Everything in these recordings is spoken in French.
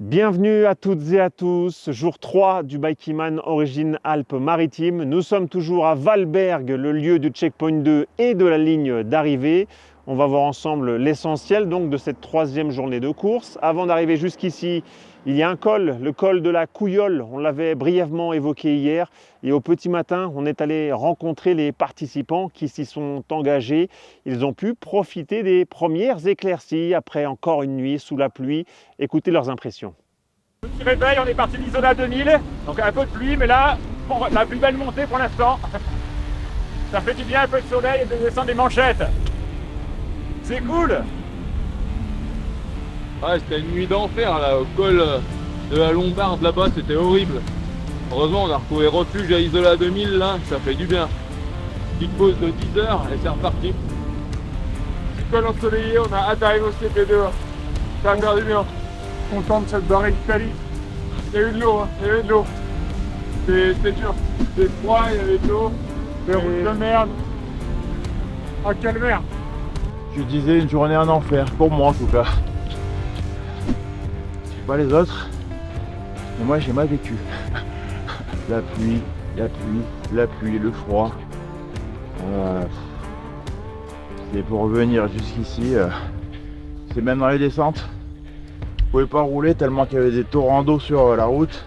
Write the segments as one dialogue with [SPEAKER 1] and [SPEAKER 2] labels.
[SPEAKER 1] Bienvenue à toutes et à tous, jour 3 du Bikeyman Origine Alpes-Maritimes. Nous sommes toujours à Valberg, le lieu du checkpoint 2 et de la ligne d'arrivée. On va voir ensemble l'essentiel donc de cette troisième journée de course. Avant d'arriver jusqu'ici, il y a un col, le col de la Couillole. On l'avait brièvement évoqué hier. Et au petit matin, on est allé rencontrer les participants qui s'y sont engagés. Ils ont pu profiter des premières éclaircies après encore une nuit sous la pluie. Écoutez leurs impressions.
[SPEAKER 2] Petit réveil, on est parti d'Isola 2000, donc un peu de pluie, mais là, bon, la plus belle montée pour l'instant. Ça fait du bien, un peu de soleil et de descendre des manchettes. C'est cool.
[SPEAKER 3] Ouais, c'était une nuit d'enfer là, au col de la Lombarde là-bas, c'était horrible. Heureusement, on a retrouvé refuge à Isola 2000 là, ça fait du bien. Petite pause de 10 heures et c'est reparti.
[SPEAKER 2] Petit col ensoleillé, on a hâte d'arriver au CP2. Ça va faire du bien. Content de cette barrée d'Italie. Il y a eu de l'eau, hein. Il y avait de l'eau. C'était dur. C'était froid, il y avait de l'eau. Des routes de merde. Un calvaire.
[SPEAKER 4] Je disais une journée en enfer, pour moi en tout cas. Je sais pas les autres, mais moi j'ai mal vécu. La pluie, le froid. Et pour revenir jusqu'ici, c'est même dans les descentes. Je pouvais pas rouler tellement qu'il y avait des torrents d'eau sur la route.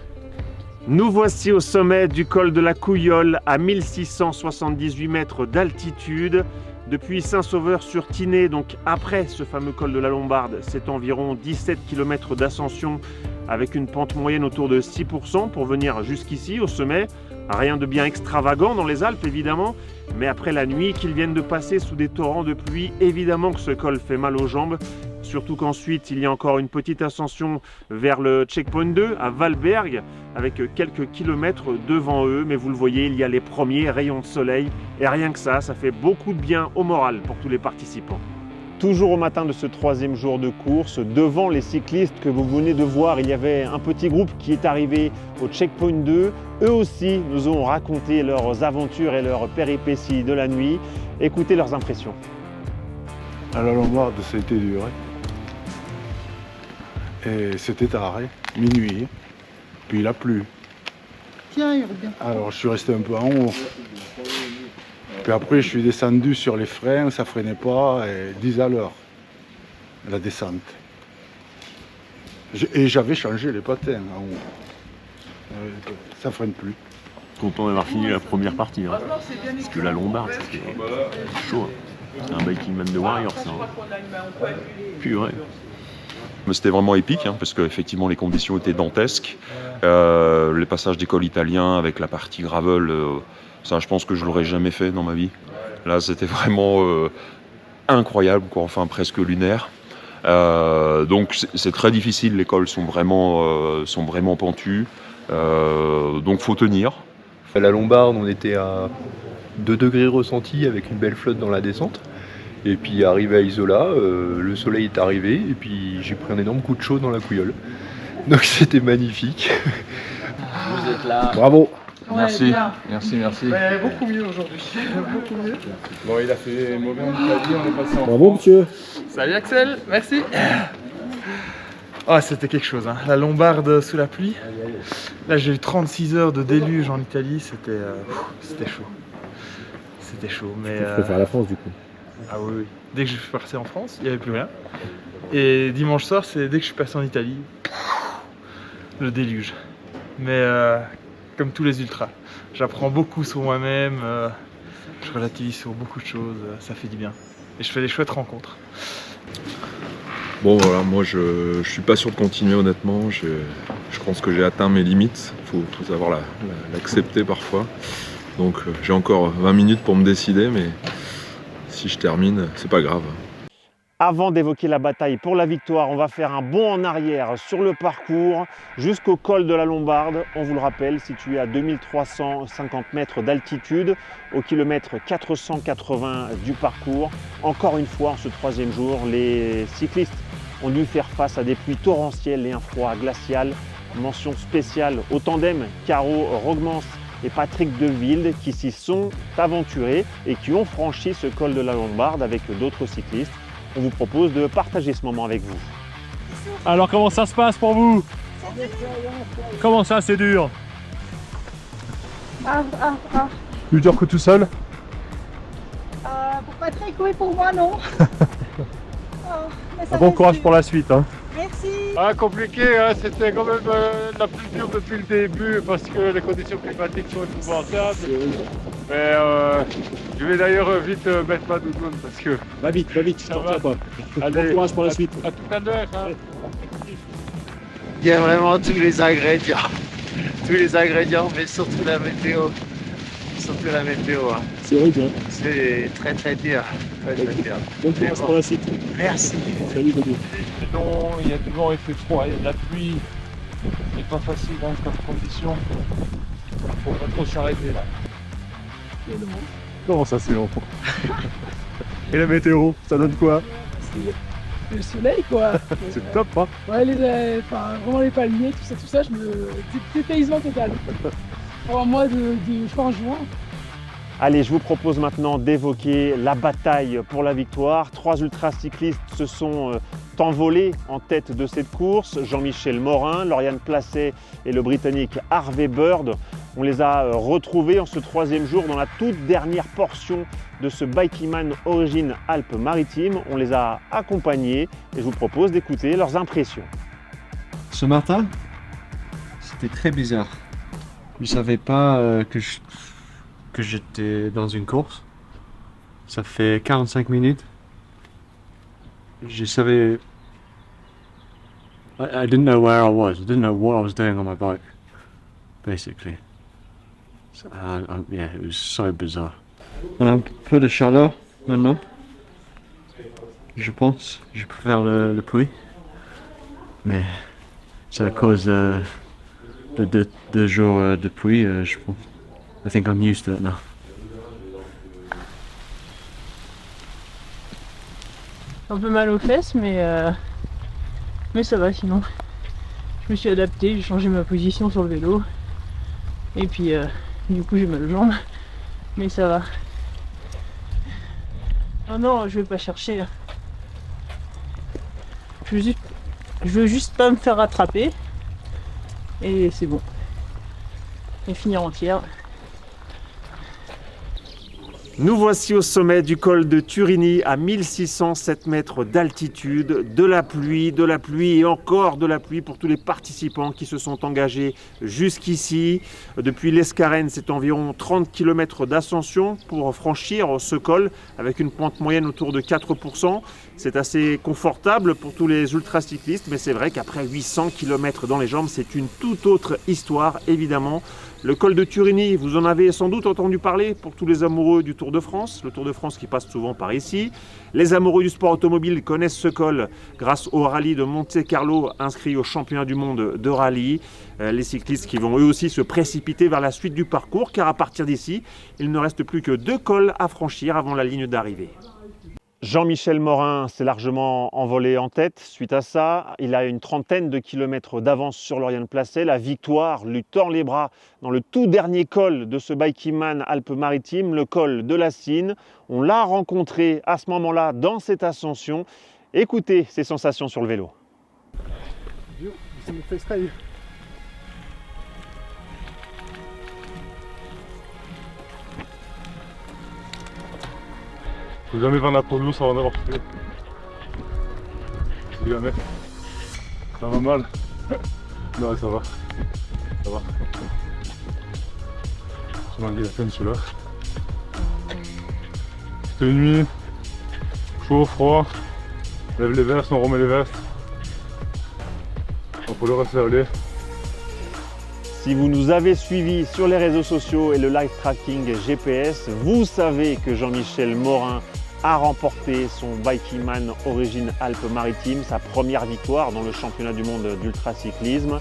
[SPEAKER 1] Nous voici au sommet du col de la Couillole à 1678 mètres d'altitude. Depuis Saint-Sauveur-sur-Tinée, donc après ce fameux col de la Lombarde, c'est environ 17 km d'ascension avec une pente moyenne autour de 6% pour venir jusqu'ici au sommet. Rien de bien extravagant dans les Alpes évidemment, mais après la nuit qu'ils viennent de passer sous des torrents de pluie, évidemment que ce col fait mal aux jambes. Surtout qu'ensuite il y a encore une petite ascension vers le checkpoint 2 à Valberg avec quelques kilomètres devant eux, mais vous le voyez, il y a les premiers rayons de soleil et rien que ça fait beaucoup de bien au moral pour tous les participants. Toujours au matin de ce troisième jour de course, devant les cyclistes que vous venez de voir, il y avait un petit groupe qui est arrivé au checkpoint 2. Eux aussi nous ont raconté leurs aventures et leurs péripéties de la nuit. Écoutez leurs impressions.
[SPEAKER 5] À la Lombarde, ça a été dur. Et c'était tard, minuit. Puis il a plu.
[SPEAKER 6] Tiens, il revient.
[SPEAKER 5] Alors je suis resté un peu en haut. Puis après je suis descendu sur les freins, ça freinait pas, et 10 à l'heure, la descente. Et j'avais changé les patins en haut. Ça freine plus.
[SPEAKER 7] Content d'avoir fini la première partie. Hein. Parce que la Lombarde, c'était chaud. Hein. C'est un Bikeyman de Warrior, ça. Hein. Purée.
[SPEAKER 8] Mais c'était vraiment épique, hein, parce qu'effectivement les conditions étaient dantesques. Les passages des cols italiens avec la partie gravel, ça je pense que je l'aurais jamais fait dans ma vie. Là c'était vraiment incroyable, quoi, enfin presque lunaire. Donc c'est très difficile, les cols sont vraiment pentus, donc faut tenir.
[SPEAKER 9] À la Lombarde, on était à 2 degrés ressentis avec une belle flotte dans la descente. Et puis arrivé à Isola, le soleil est arrivé et puis j'ai pris un énorme coup de chaud dans la Couillole. Donc c'était magnifique.
[SPEAKER 3] Vous êtes là.
[SPEAKER 4] Bravo.
[SPEAKER 6] Ouais,
[SPEAKER 3] Merci.
[SPEAKER 6] bien.
[SPEAKER 3] Merci.
[SPEAKER 6] Ouais, beaucoup mieux aujourd'hui. Beaucoup mieux.
[SPEAKER 3] Bon, il a fait mauvais en Italie, on est passé en
[SPEAKER 4] Bravo monsieur.
[SPEAKER 6] Salut Axel, merci. Oh, c'était quelque chose, hein. La Lombarde sous la pluie. Là, j'ai eu 36 heures de déluge en Italie, c'était chaud. C'était chaud, mais...
[SPEAKER 4] Tu préfères la France du coup.
[SPEAKER 6] Ah oui, oui. Dès que je suis parti en France, il n'y avait plus rien. Et dimanche soir, c'est dès que je suis passé en Italie, le déluge. Mais comme tous les ultras, j'apprends beaucoup sur moi-même, je relativise sur beaucoup de choses, ça fait du bien. Et je fais des chouettes rencontres.
[SPEAKER 10] Bon voilà, moi je suis pas sûr de continuer honnêtement, je pense que j'ai atteint mes limites, faut savoir l'accepter parfois. Donc j'ai encore 20 minutes pour me décider, mais si je termine, c'est pas grave.
[SPEAKER 1] Avant d'évoquer la bataille pour la victoire, on va faire un bond en arrière sur le parcours jusqu'au col de la Lombarde. On vous le rappelle, situé à 2350 mètres d'altitude, au kilomètre 480 du parcours. Encore une fois, en ce troisième jour, les cyclistes ont dû faire face à des pluies torrentielles et un froid glacial. Mention spéciale au tandem Caro Rogmans et Patrick Deville qui s'y sont aventurés et qui ont franchi ce col de la Lombarde avec d'autres cyclistes. On vous propose de partager ce moment avec vous.
[SPEAKER 2] Alors comment ça se passe pour vous?
[SPEAKER 11] Comment ça, c'est dur?
[SPEAKER 12] Ah.
[SPEAKER 11] Plus dur que tout seul?
[SPEAKER 12] Pour Patrick, oui, pour moi, non.
[SPEAKER 11] Bon courage pour la suite. Hein.
[SPEAKER 12] Merci.
[SPEAKER 2] Ah, compliqué, hein, c'était quand même la plus dure depuis le début parce que les conditions climatiques sont épouvantables. Mais je vais d'ailleurs vite mettre ma doudoune parce que...
[SPEAKER 11] Va vite,
[SPEAKER 2] ça va. Allez,
[SPEAKER 11] bon courage pour la suite.
[SPEAKER 2] À tout à l'heure. Hein.
[SPEAKER 13] Il y a vraiment tous les ingrédients. Tous les ingrédients, mais surtout la météo. Surtout la météo. Hein.
[SPEAKER 11] C'est horrible. Hein.
[SPEAKER 13] C'est très très dur. Très dur.
[SPEAKER 11] Bon courage pour la suite.
[SPEAKER 13] Merci.
[SPEAKER 11] Salut, Bobby.
[SPEAKER 2] Non, il y a du vent, il fait froid, il y a de la pluie. C'est pas facile hein, comme condition. Faut pas trop s'arrêter là.
[SPEAKER 11] Comment ça, c'est long? Et la météo, ça donne quoi?
[SPEAKER 12] Le soleil, quoi.
[SPEAKER 11] C'est top, hein?
[SPEAKER 12] Ouais, vraiment les palmiers, tout ça, dépaysement total. Pour un mois de fin juin.
[SPEAKER 1] Allez, je vous propose maintenant d'évoquer la bataille pour la victoire. 3 ultracyclistes se sont envolés en tête de cette course. Jean-Michel Morin, Lauriane Placet et le Britannique Harvey Bird. On les a retrouvés en ce 3e jour dans la toute dernière portion de ce Bikeyman Origin Alpes-Maritimes. On les a accompagnés et je vous propose d'écouter leurs impressions.
[SPEAKER 14] Ce matin, c'était très bizarre. Je ne savais pas que j'étais dans une course. Ça fait 45 minutes. Je savais... I didn't know where I was. I didn't know what I was doing on my bike, basically. So, yeah, it was so bizarre. On a un peu de chaleur maintenant. Je pense. Je préfère le pluie. Mais c'est à cause de 2 jours de pluie, je pense. I think I'm used to it now.
[SPEAKER 12] Un peu mal aux fesses, mais ça va sinon. Je me suis adapté, j'ai changé ma position sur le vélo. Et puis du coup j'ai mal aux jambes. Mais ça va. Oh non, je vais pas chercher. Je veux juste pas me faire rattraper. Et c'est bon. Et finir entière.
[SPEAKER 1] Nous voici au sommet du col de Turini à 1607 mètres d'altitude. De la pluie et encore de la pluie pour tous les participants qui se sont engagés jusqu'ici. Depuis l'Escarène, c'est environ 30 km d'ascension pour franchir ce col avec une pente moyenne autour de 4%. C'est assez confortable pour tous les ultracyclistes, mais c'est vrai qu'après 800 km dans les jambes, c'est une toute autre histoire évidemment. Le col de Turini, vous en avez sans doute entendu parler pour tous les amoureux du Tour de France, le Tour de France qui passe souvent par ici. Les amoureux du sport automobile connaissent ce col grâce au rallye de Monte-Carlo inscrit au championnat du monde de rallye. Les cyclistes qui vont eux aussi se précipiter vers la suite du parcours car à partir d'ici, il ne reste plus que 2 cols à franchir avant la ligne d'arrivée. Jean-Michel Morin s'est largement envolé en tête suite à ça. Il a une trentaine de kilomètres d'avance sur Lauriane Placet. La victoire lui tord les bras dans le tout dernier col de ce Bikeyman Alpes-Maritimes, le col de la Cine. On l'a rencontré à ce moment-là dans cette ascension. Écoutez ses sensations sur le vélo.
[SPEAKER 2] Faut jamais vendre la peau de l'eau sans en avoir fait. Si jamais. Ça va mal. Non, ça va. Ça va. J'ai manqué la peine celui-là. C'était une nuit. Chaud, froid. On lève les vestes, on remet les vestes. On peut le rester aller.
[SPEAKER 1] Si vous nous avez suivis sur les réseaux sociaux et le live tracking GPS, vous savez que Jean-Michel Morin a remporté son Bikeyman Origin Alpes-Maritimes, sa première victoire dans le championnat du monde d'ultracyclisme.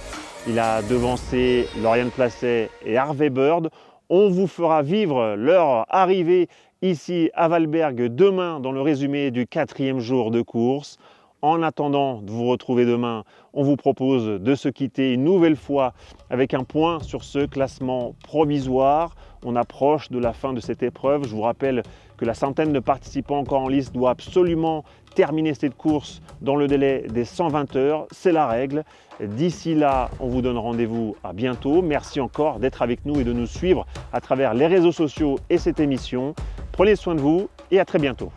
[SPEAKER 1] Il a devancé Lauriane Placet et Harvey Bird. On vous fera vivre leur arrivée ici à Valberg demain dans le résumé du 4e jour de course. En attendant de vous retrouver demain, on vous propose de se quitter une nouvelle fois avec un point sur ce classement provisoire. On approche de la fin de cette épreuve. Je vous rappelle que la centaine de participants encore en lice doit absolument terminer cette course dans le délai des 120 heures. C'est la règle. D'ici là, on vous donne rendez-vous à bientôt. Merci encore d'être avec nous et de nous suivre à travers les réseaux sociaux et cette émission. Prenez soin de vous et à très bientôt.